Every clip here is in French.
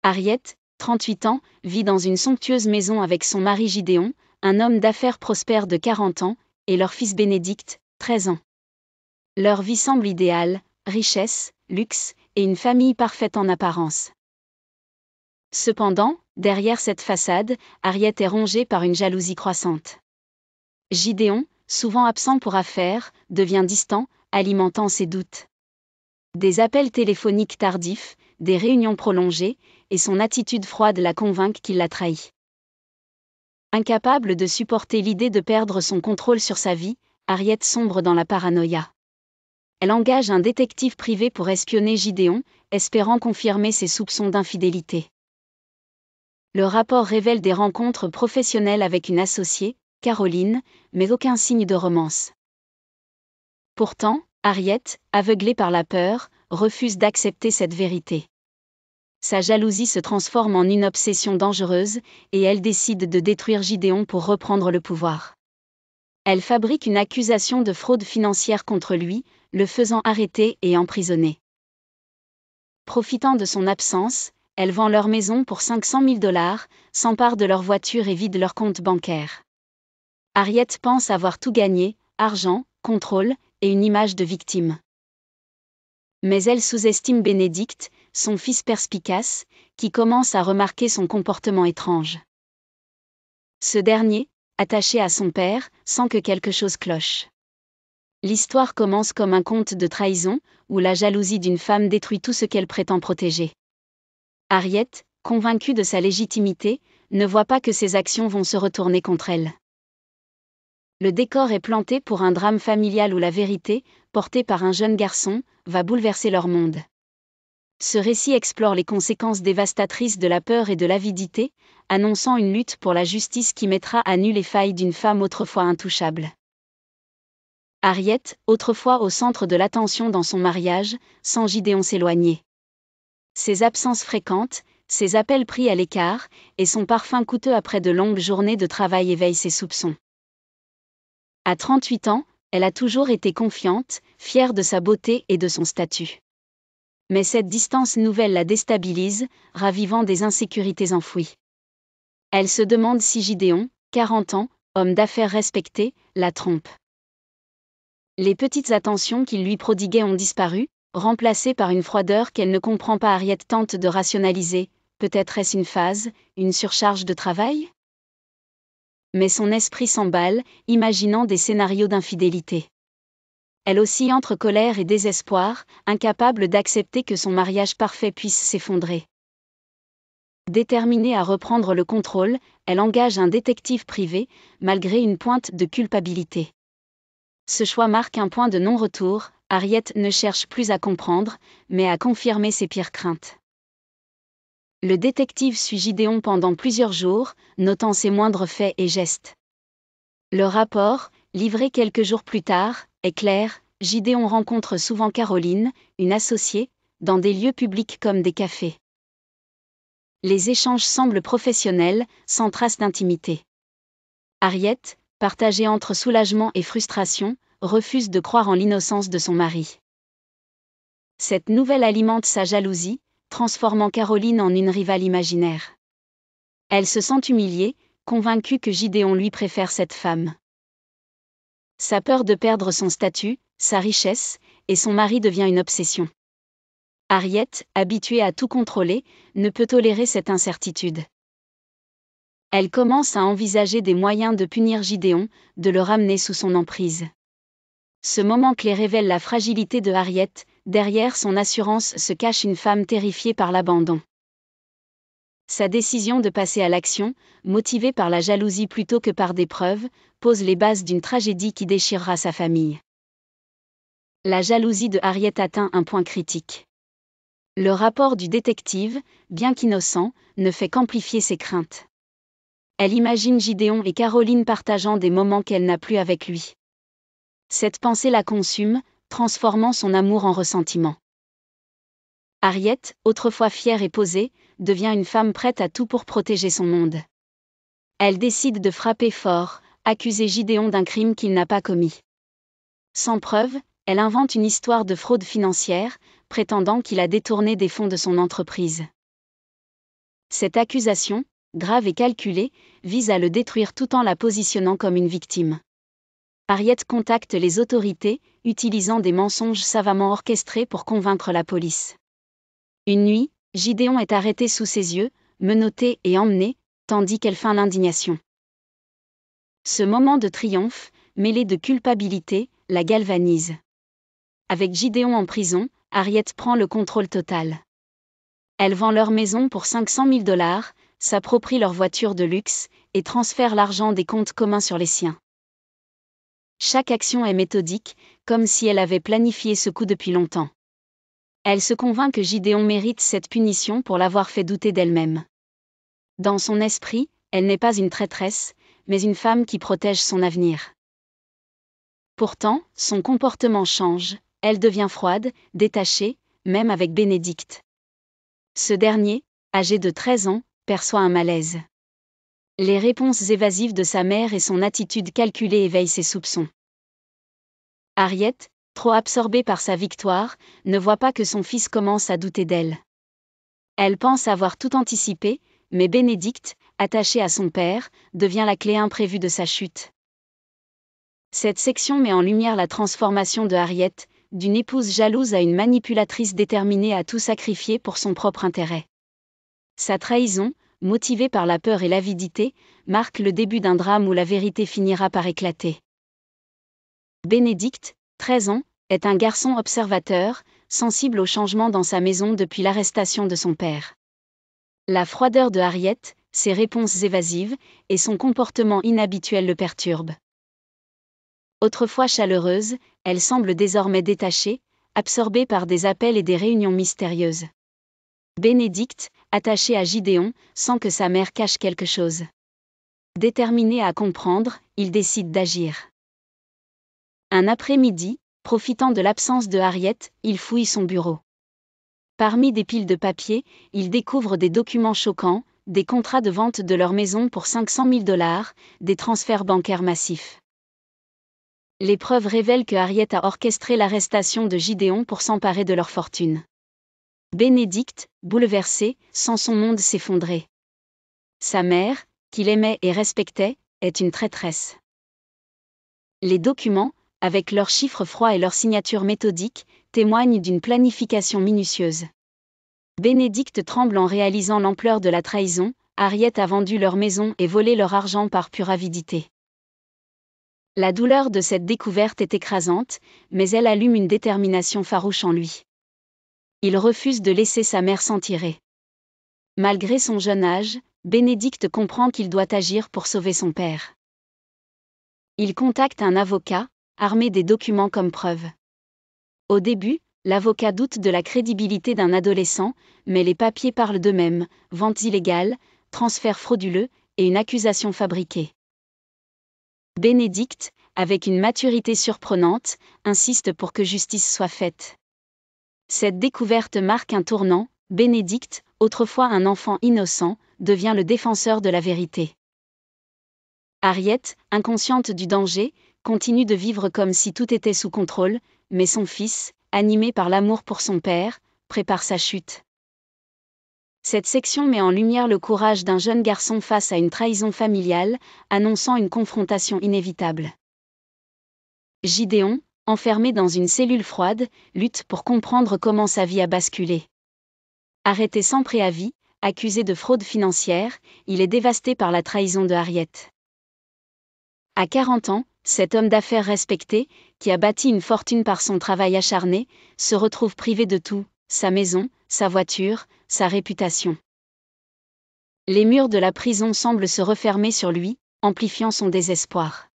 Harriet, 38 ans, vit dans une somptueuse maison avec son mari Gideon, un homme d'affaires prospère de 40 ans, et leur fils Bénédicte, 13 ans. Leur vie semble idéale, richesse, luxe, et une famille parfaite en apparence. Cependant, derrière cette façade, Harriet est rongée par une jalousie croissante. Gideon, souvent absent pour affaires, devient distant, alimentant ses doutes. Des appels téléphoniques tardifs, des réunions prolongées, et son attitude froide la convainc qu'il l'a trahi. Incapable de supporter l'idée de perdre son contrôle sur sa vie, Harriet sombre dans la paranoïa. Elle engage un détective privé pour espionner Gideon, espérant confirmer ses soupçons d'infidélité. Le rapport révèle des rencontres professionnelles avec une associée, Caroline, mais aucun signe de romance. Pourtant, Harriet, aveuglée par la peur, refuse d'accepter cette vérité. Sa jalousie se transforme en une obsession dangereuse, et elle décide de détruire Gideon pour reprendre le pouvoir. Elle fabrique une accusation de fraude financière contre lui, le faisant arrêter et emprisonner. Profitant de son absence, elle vend leur maison pour 500 000 $, s'empare de leur voiture et vide leur compte bancaire. Harriet pense avoir tout gagné, argent, contrôle, et une image de victime. Mais elle sous-estime Bénédicte, son fils perspicace, qui commence à remarquer son comportement étrange. Ce dernier, attaché à son père, sent que quelque chose cloche. L'histoire commence comme un conte de trahison, où la jalousie d'une femme détruit tout ce qu'elle prétend protéger. Harriet, convaincue de sa légitimité, ne voit pas que ses actions vont se retourner contre elle. Le décor est planté pour un drame familial où la vérité, portée par un jeune garçon, va bouleverser leur monde. Ce récit explore les conséquences dévastatrices de la peur et de l'avidité, annonçant une lutte pour la justice qui mettra à nu les failles d'une femme autrefois intouchable. Harriet, autrefois au centre de l'attention dans son mariage, sent Gideon s'éloigner. Ses absences fréquentes, ses appels pris à l'écart, et son parfum coûteux après de longues journées de travail éveillent ses soupçons. À 38 ans, elle a toujours été confiante, fière de sa beauté et de son statut. Mais cette distance nouvelle la déstabilise, ravivant des insécurités enfouies. Elle se demande si Gideon, 40 ans, homme d'affaires respecté, la trompe. Les petites attentions qu'il lui prodiguait ont disparu, remplacées par une froideur qu'elle ne comprend pas. Harriet tente de rationaliser, peut-être est-ce une phase, une surcharge de travail ? Mais son esprit s'emballe, imaginant des scénarios d'infidélité. Elle oscille entre colère et désespoir, incapable d'accepter que son mariage parfait puisse s'effondrer. Déterminée à reprendre le contrôle, elle engage un détective privé, malgré une pointe de culpabilité. Ce choix marque un point de non-retour. Harriet ne cherche plus à comprendre, mais à confirmer ses pires craintes. Le détective suit Gideon pendant plusieurs jours, notant ses moindres faits et gestes. Le rapport, livré quelques jours plus tard, est clair. Gideon rencontre souvent Caroline, une associée, dans des lieux publics comme des cafés. Les échanges semblent professionnels, sans trace d'intimité. Harriet, partagée entre soulagement et frustration, refuse de croire en l'innocence de son mari. Cette nouvelle alimente sa jalousie, transformant Caroline en une rivale imaginaire. Elle se sent humiliée, convaincue que Gideon lui préfère cette femme. Sa peur de perdre son statut, sa richesse, et son mari devient une obsession. Harriet, habituée à tout contrôler, ne peut tolérer cette incertitude. Elle commence à envisager des moyens de punir Gideon, de le ramener sous son emprise. Ce moment clé révèle la fragilité de Harriet, derrière son assurance se cache une femme terrifiée par l'abandon. Sa décision de passer à l'action, motivée par la jalousie plutôt que par des preuves, pose les bases d'une tragédie qui déchirera sa famille. La jalousie de Harriet atteint un point critique. Le rapport du détective, bien qu'innocent, ne fait qu'amplifier ses craintes. Elle imagine Gideon et Caroline partageant des moments qu'elle n'a plus avec lui. Cette pensée la consume, transformant son amour en ressentiment. Harriet, autrefois fière et posée, devient une femme prête à tout pour protéger son monde. Elle décide de frapper fort, accuser Gideon d'un crime qu'il n'a pas commis. Sans preuve, elle invente une histoire de fraude financière, prétendant qu'il a détourné des fonds de son entreprise. Cette accusation, grave et calculée, vise à le détruire tout en la positionnant comme une victime. Harriet contacte les autorités, utilisant des mensonges savamment orchestrés pour convaincre la police. Une nuit, Gideon est arrêté sous ses yeux, menotté et emmené, tandis qu'elle feint l'indignation. Ce moment de triomphe, mêlé de culpabilité, la galvanise. Avec Gideon en prison, Harriet prend le contrôle total. Elle vend leur maison pour 500 000 $, s'approprie leur voiture de luxe, et transfère l'argent des comptes communs sur les siens. Chaque action est méthodique, comme si elle avait planifié ce coup depuis longtemps. Elle se convainc que Gideon mérite cette punition pour l'avoir fait douter d'elle-même. Dans son esprit, elle n'est pas une traîtresse, mais une femme qui protège son avenir. Pourtant, son comportement change, elle devient froide, détachée, même avec Bénédicte. Ce dernier, âgé de 13 ans, perçoit un malaise. Les réponses évasives de sa mère et son attitude calculée éveillent ses soupçons. Harriet, trop absorbée par sa victoire, ne voit pas que son fils commence à douter d'elle. Elle pense avoir tout anticipé, mais Bénédicte, attachée à son père, devient la clé imprévue de sa chute. Cette section met en lumière la transformation de Harriet, d'une épouse jalouse à une manipulatrice déterminée à tout sacrifier pour son propre intérêt. Sa trahison, motivée par la peur et l'avidité, marque le début d'un drame où la vérité finira par éclater. Bénédicte, 13 ans, est un garçon observateur, sensible aux changements dans sa maison depuis l'arrestation de son père. La froideur de Harriet, ses réponses évasives, et son comportement inhabituel le perturbent. Autrefois chaleureuse, elle semble désormais détachée, absorbée par des appels et des réunions mystérieuses. Bénédicte, attachée à Gideon, sent que sa mère cache quelque chose. Déterminé à comprendre, il décide d'agir. Un après-midi, profitant de l'absence de Harriet, il fouille son bureau. Parmi des piles de papier, il découvre des documents choquants, des contrats de vente de leur maison pour 500 000 $, des transferts bancaires massifs. Les preuves révèlent que Harriet a orchestré l'arrestation de Gideon pour s'emparer de leur fortune. Bénédicte, bouleversée, sent son monde s'effondrer. Sa mère, qu'il aimait et respectait, est une traîtresse. Les documents, avec leurs chiffres froids et leurs signatures méthodiques, témoignent d'une planification minutieuse. Bénédicte tremble en réalisant l'ampleur de la trahison. Harriet a vendu leur maison et volé leur argent par pure avidité. La douleur de cette découverte est écrasante, mais elle allume une détermination farouche en lui. Il refuse de laisser sa mère s'en tirer. Malgré son jeune âge, Bénédicte comprend qu'il doit agir pour sauver son père. Il contacte un avocat, armé des documents comme preuve. Au début, l'avocat doute de la crédibilité d'un adolescent, mais les papiers parlent d'eux-mêmes, ventes illégales, transferts frauduleux, et une accusation fabriquée. Bénédicte, avec une maturité surprenante, insiste pour que justice soit faite. Cette découverte marque un tournant. Bénédicte, autrefois un enfant innocent, devient le défenseur de la vérité. Harriet, inconsciente du danger, continue de vivre comme si tout était sous contrôle, mais son fils, animé par l'amour pour son père, prépare sa chute. Cette section met en lumière le courage d'un jeune garçon face à une trahison familiale, annonçant une confrontation inévitable. Gideon, enfermé dans une cellule froide, lutte pour comprendre comment sa vie a basculé. Arrêté sans préavis, accusé de fraude financière, il est dévasté par la trahison de Harriet. À 40 ans, cet homme d'affaires respecté, qui a bâti une fortune par son travail acharné, se retrouve privé de tout, sa maison, sa voiture, sa réputation. Les murs de la prison semblent se refermer sur lui, amplifiant son désespoir.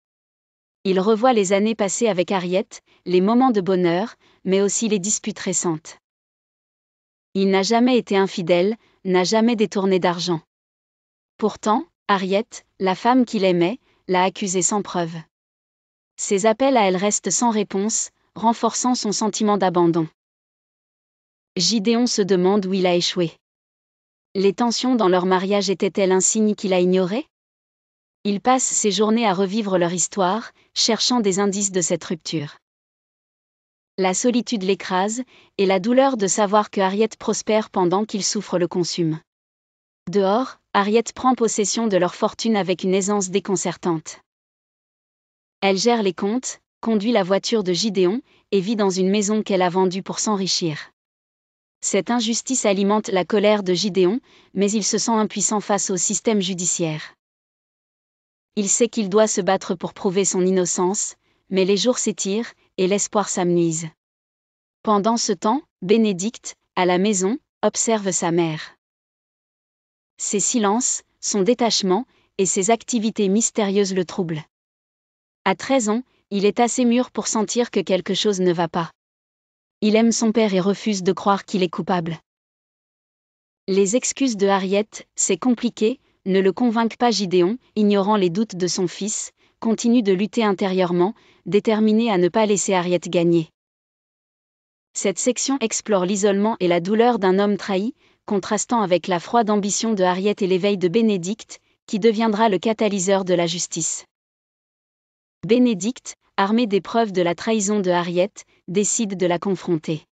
Il revoit les années passées avec Harriet, les moments de bonheur, mais aussi les disputes récentes. Il n'a jamais été infidèle, n'a jamais détourné d'argent. Pourtant, Harriet, la femme qu'il aimait, l'a accusé sans preuve. Ses appels à elle restent sans réponse, renforçant son sentiment d'abandon. Gideon se demande où il a échoué. Les tensions dans leur mariage étaient-elles un signe qu'il a ignoré ? Il passe ses journées à revivre leur histoire, cherchant des indices de cette rupture. La solitude l'écrase, et la douleur de savoir que Harriet prospère pendant qu'il souffre le consume. Dehors, Harriet prend possession de leur fortune avec une aisance déconcertante. Elle gère les comptes, conduit la voiture de Gideon, et vit dans une maison qu'elle a vendue pour s'enrichir. Cette injustice alimente la colère de Gideon, mais il se sent impuissant face au système judiciaire. Il sait qu'il doit se battre pour prouver son innocence, mais les jours s'étirent, et l'espoir s'amenuise. Pendant ce temps, Bénédicte, à la maison, observe sa mère. Ses silences, son détachement, et ses activités mystérieuses le troublent. À 13 ans, il est assez mûr pour sentir que quelque chose ne va pas. Il aime son père et refuse de croire qu'il est coupable. Les excuses de Harriet, c'est compliqué, ne le convainquent pas. Gideon, ignorant les doutes de son fils, continue de lutter intérieurement, déterminé à ne pas laisser Harriet gagner. Cette section explore l'isolement et la douleur d'un homme trahi, contrastant avec la froide ambition de Harriet et l'éveil de Bénédicte, qui deviendra le catalyseur de la justice. Bénédicte, armée des preuves de la trahison de Harriet, décide de la confronter.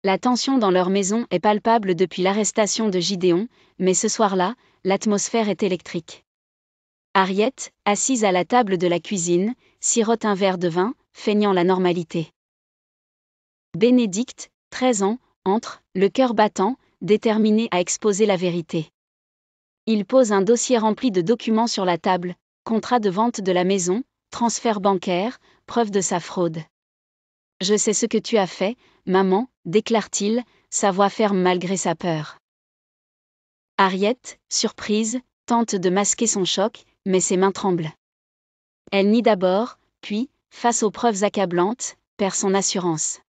La tension dans leur maison est palpable depuis l'arrestation de Gideon, mais ce soir-là, l'atmosphère est électrique. Harriet, assise à la table de la cuisine, sirote un verre de vin, feignant la normalité. Bénédicte, 13 ans, entre, le cœur battant, déterminé à exposer la vérité. Il pose un dossier rempli de documents sur la table, contrat de vente de la maison, transfert bancaire, preuve de sa fraude. « Je sais ce que tu as fait, maman », déclare-t-il, sa voix ferme malgré sa peur. Harriet, surprise, tente de masquer son choc, mais ses mains tremblent. Elle nie d'abord, puis, face aux preuves accablantes, perd son assurance.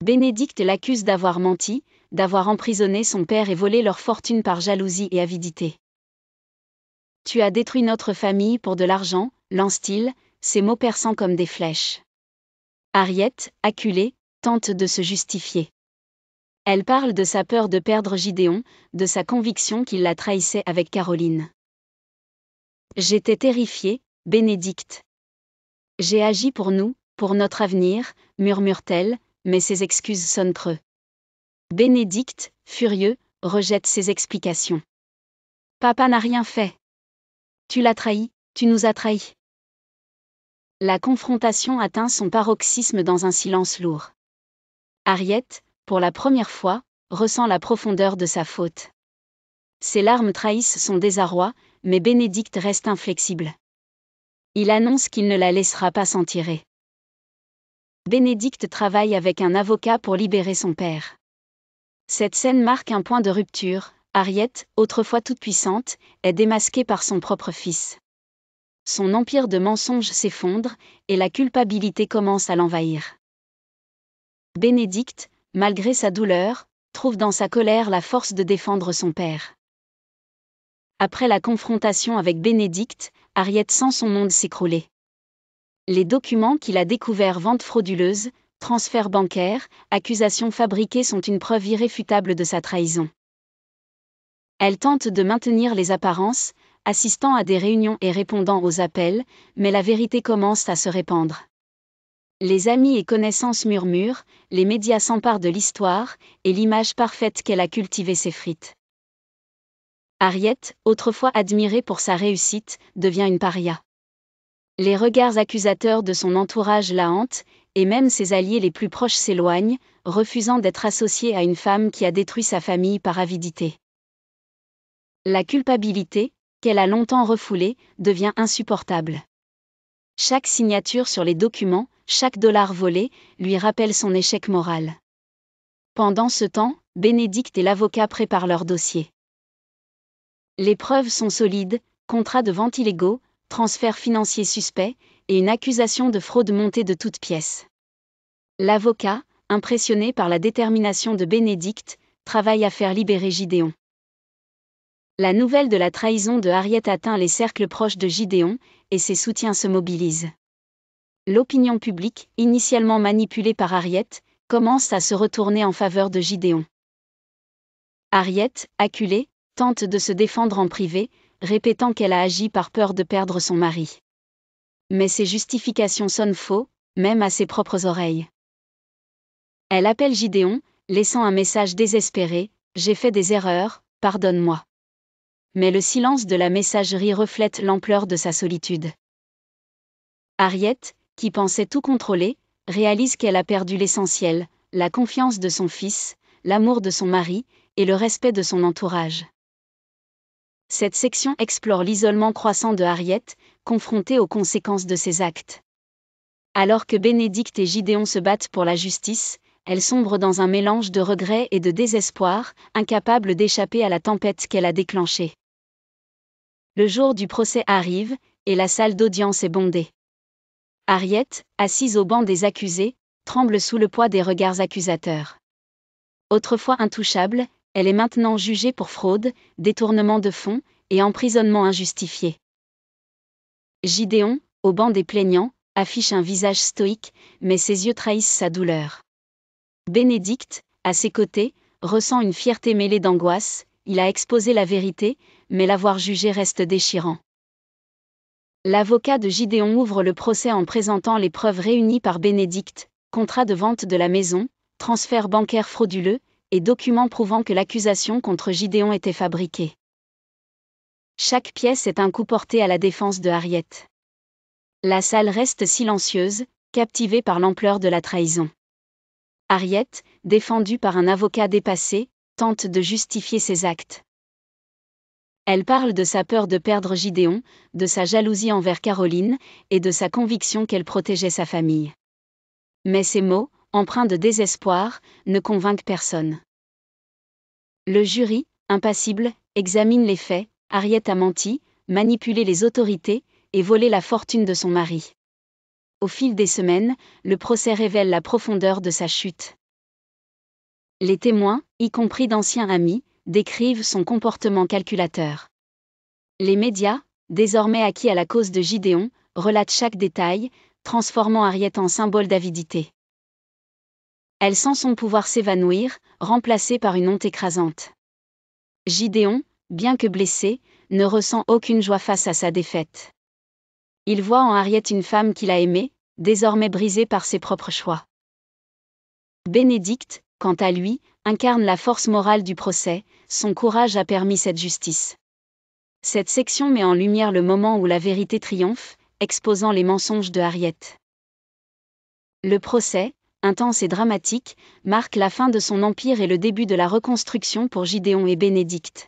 Bénédicte l'accuse d'avoir menti, d'avoir emprisonné son père et volé leur fortune par jalousie et avidité. « Tu as détruit notre famille pour de l'argent », lance-t-il, ses mots perçants comme des flèches. Harriet, acculée, tente de se justifier. Elle parle de sa peur de perdre Gideon, de sa conviction qu'il la trahissait avec Caroline. « J'étais terrifiée, Bénédicte. J'ai agi pour nous, pour notre avenir », murmure-t-elle, mais ses excuses sonnent creux. Bénédicte, furieux, rejette ses explications. « Papa n'a rien fait. Tu l'as trahi, tu nous as trahis. » La confrontation atteint son paroxysme dans un silence lourd. Harriet, pour la première fois, ressent la profondeur de sa faute. Ses larmes trahissent son désarroi, mais Bénédicte reste inflexible. Il annonce qu'il ne la laissera pas s'en tirer. Bénédicte travaille avec un avocat pour libérer son père. Cette scène marque un point de rupture. Harriet, autrefois toute puissante, est démasquée par son propre fils. Son empire de mensonges s'effondre, et la culpabilité commence à l'envahir. Bénédicte, malgré sa douleur, trouve dans sa colère la force de défendre son père. Après la confrontation avec Bénédicte, Harriet sent son monde s'écrouler. Les documents qu'il a découverts, ventes frauduleuses, transferts bancaires, accusations fabriquées sont une preuve irréfutable de sa trahison. Elle tente de maintenir les apparences, assistant à des réunions et répondant aux appels, mais la vérité commence à se répandre. Les amis et connaissances murmurent, les médias s'emparent de l'histoire, et l'image parfaite qu'elle a cultivée s'effrite. Harriet, autrefois admirée pour sa réussite, devient une paria. Les regards accusateurs de son entourage la hantent, et même ses alliés les plus proches s'éloignent, refusant d'être associés à une femme qui a détruit sa famille par avidité. La culpabilité, qu'elle a longtemps refoulée, devient insupportable. Chaque signature sur les documents, chaque dollar volé, lui rappelle son échec moral. Pendant ce temps, Bénédicte et l'avocat préparent leur dossier. Les preuves sont solides, contrats de vente illégaux, transferts financiers suspects, et une accusation de fraude montée de toutes pièces. L'avocat, impressionné par la détermination de Bénédicte, travaille à faire libérer Gideon. La nouvelle de la trahison de Harriet atteint les cercles proches de Gideon, et ses soutiens se mobilisent. L'opinion publique, initialement manipulée par Harriet, commence à se retourner en faveur de Gideon. Harriet, acculée, tente de se défendre en privé, répétant qu'elle a agi par peur de perdre son mari. Mais ses justifications sonnent faux, même à ses propres oreilles. Elle appelle Gideon, laissant un message désespéré : « J'ai fait des erreurs, pardonne-moi. » mais le silence de la messagerie reflète l'ampleur de sa solitude. Harriet, qui pensait tout contrôler, réalise qu'elle a perdu l'essentiel, la confiance de son fils, l'amour de son mari, et le respect de son entourage. Cette section explore l'isolement croissant de Harriet, confrontée aux conséquences de ses actes. Alors que Bénédicte et Gideon se battent pour la justice, elle sombre dans un mélange de regret et de désespoir, incapable d'échapper à la tempête qu'elle a déclenchée. Le jour du procès arrive, et la salle d'audience est bondée. Harriet, assise au banc des accusés, tremble sous le poids des regards accusateurs. Autrefois intouchable, elle est maintenant jugée pour fraude, détournement de fonds, et emprisonnement injustifié. Gideon, au banc des plaignants, affiche un visage stoïque, mais ses yeux trahissent sa douleur. Bénédicte, à ses côtés, ressent une fierté mêlée d'angoisse, il a exposé la vérité, mais l'avoir jugé reste déchirant. L'avocat de Gideon ouvre le procès en présentant les preuves réunies par Bénédicte, contrat de vente de la maison, transfert bancaire frauduleux, et documents prouvant que l'accusation contre Gideon était fabriquée. Chaque pièce est un coup porté à la défense de Harriet. La salle reste silencieuse, captivée par l'ampleur de la trahison. Harriet, défendue par un avocat dépassé, tente de justifier ses actes. Elle parle de sa peur de perdre Gideon, de sa jalousie envers Caroline, et de sa conviction qu'elle protégeait sa famille. Mais ces mots, empreints de désespoir, ne convainquent personne. Le jury, impassible, examine les faits. Harriet a menti, manipulé les autorités, et volé la fortune de son mari. Au fil des semaines, le procès révèle la profondeur de sa chute. Les témoins, y compris d'anciens amis, décrivent son comportement calculateur. Les médias, désormais acquis à la cause de Gideon, relatent chaque détail, transformant Harriet en symbole d'avidité. Elle sent son pouvoir s'évanouir, remplacé par une honte écrasante. Gideon, bien que blessé, ne ressent aucune joie face à sa défaite. Il voit en Harriet une femme qu'il a aimée, désormais brisée par ses propres choix. Bénédicte, quant à lui, incarne la force morale du procès, son courage a permis cette justice. Cette section met en lumière le moment où la vérité triomphe, exposant les mensonges de Harriet. Le procès, intense et dramatique, marque la fin de son empire et le début de la reconstruction pour Gideon et Bénédicte.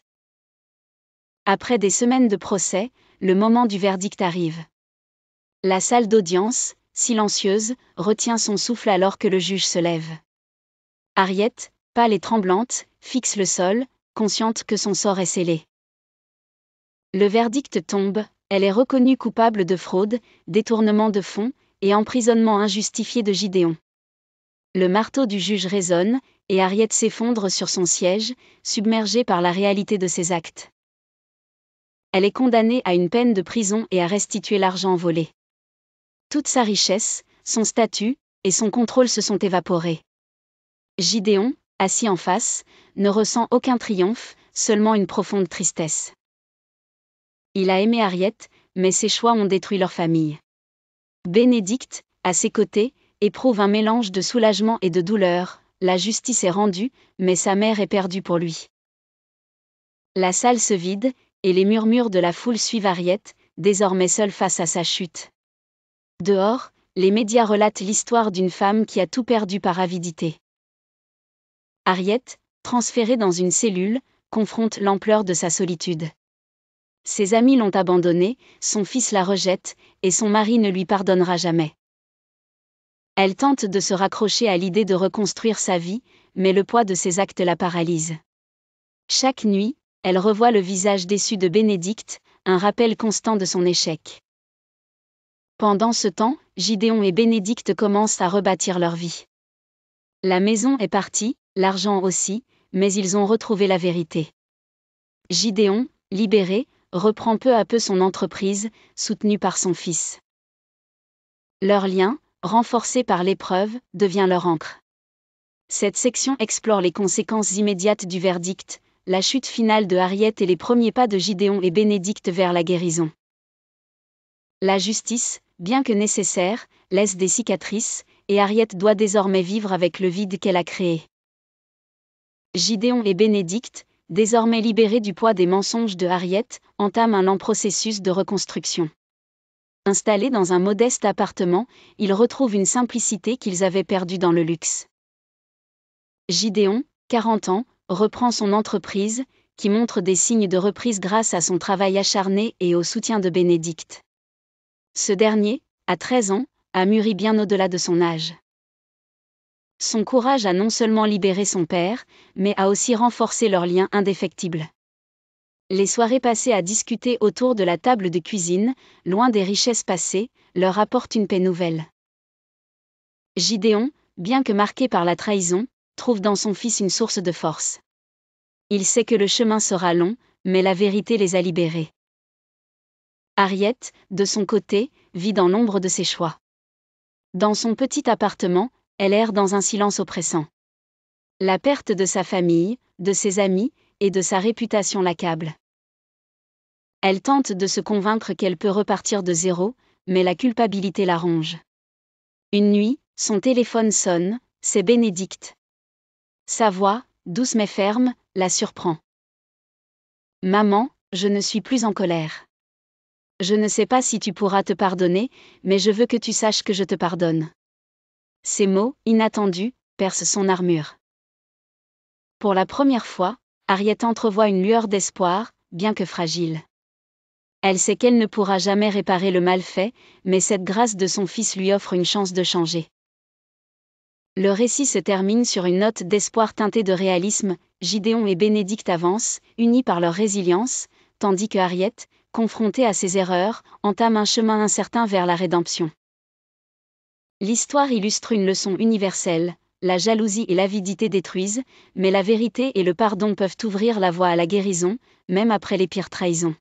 Après des semaines de procès, le moment du verdict arrive. La salle d'audience, silencieuse, retient son souffle alors que le juge se lève. Harriet, pâle et tremblante, fixe le sol, consciente que son sort est scellé. Le verdict tombe, elle est reconnue coupable de fraude, détournement de fonds, et emprisonnement injustifié de Gideon. Le marteau du juge résonne, et Harriet s'effondre sur son siège, submergée par la réalité de ses actes. Elle est condamnée à une peine de prison et à restituer l'argent volé. Toute sa richesse, son statut, et son contrôle se sont évaporés. Gideon, assis en face, ne ressent aucun triomphe, seulement une profonde tristesse. Il a aimé Harriet, mais ses choix ont détruit leur famille. Bénédicte, à ses côtés, éprouve un mélange de soulagement et de douleur, la justice est rendue, mais sa mère est perdue pour lui. La salle se vide, et les murmures de la foule suivent Harriet, désormais seule face à sa chute. Dehors, les médias relatent l'histoire d'une femme qui a tout perdu par avidité. Harriet, transférée dans une cellule, confronte l'ampleur de sa solitude. Ses amis l'ont abandonnée, son fils la rejette, et son mari ne lui pardonnera jamais. Elle tente de se raccrocher à l'idée de reconstruire sa vie, mais le poids de ses actes la paralyse. Chaque nuit, elle revoit le visage déçu de Bénédicte, un rappel constant de son échec. Pendant ce temps, Gideon et Bénédicte commencent à rebâtir leur vie. La maison est partie, l'argent aussi, mais ils ont retrouvé la vérité. Gideon, libéré, reprend peu à peu son entreprise, soutenu par son fils. Leur lien, renforcé par l'épreuve, devient leur ancre. Cette section explore les conséquences immédiates du verdict, la chute finale de Harriet et les premiers pas de Gideon et Bénédicte vers la guérison. La justice, bien que nécessaire, laisse des cicatrices, et Harriet doit désormais vivre avec le vide qu'elle a créé. Gideon et Bénédicte, désormais libérés du poids des mensonges de Harriet, entament un lent processus de reconstruction. Installés dans un modeste appartement, ils retrouvent une simplicité qu'ils avaient perdue dans le luxe. Gideon, 40 ans, reprend son entreprise, qui montre des signes de reprise grâce à son travail acharné et au soutien de Bénédicte. Ce dernier, à 13 ans, a mûri bien au-delà de son âge. Son courage a non seulement libéré son père, mais a aussi renforcé leur lien indéfectible. Les soirées passées à discuter autour de la table de cuisine, loin des richesses passées, leur apportent une paix nouvelle. Gideon, bien que marqué par la trahison, trouve dans son fils une source de force. Il sait que le chemin sera long, mais la vérité les a libérés. Harriet, de son côté, vit dans l'ombre de ses choix. Dans son petit appartement, elle erre dans un silence oppressant. La perte de sa famille, de ses amis, et de sa réputation l'accable. Elle tente de se convaincre qu'elle peut repartir de zéro, mais la culpabilité la ronge. Une nuit, son téléphone sonne, c'est Bénédicte. Sa voix, douce mais ferme, la surprend. « Maman, je ne suis plus en colère. Je ne sais pas si tu pourras te pardonner, mais je veux que tu saches que je te pardonne. » Ces mots, inattendus, percent son armure. Pour la première fois, Harriet entrevoit une lueur d'espoir, bien que fragile. Elle sait qu'elle ne pourra jamais réparer le mal fait, mais cette grâce de son fils lui offre une chance de changer. Le récit se termine sur une note d'espoir teintée de réalisme. Gideon et Bénédicte avancent, unis par leur résilience, tandis que Harriet, confrontée à ses erreurs, entame un chemin incertain vers la rédemption. L'histoire illustre une leçon universelle. La jalousie et l'avidité détruisent, mais la vérité et le pardon peuvent ouvrir la voie à la guérison, même après les pires trahisons.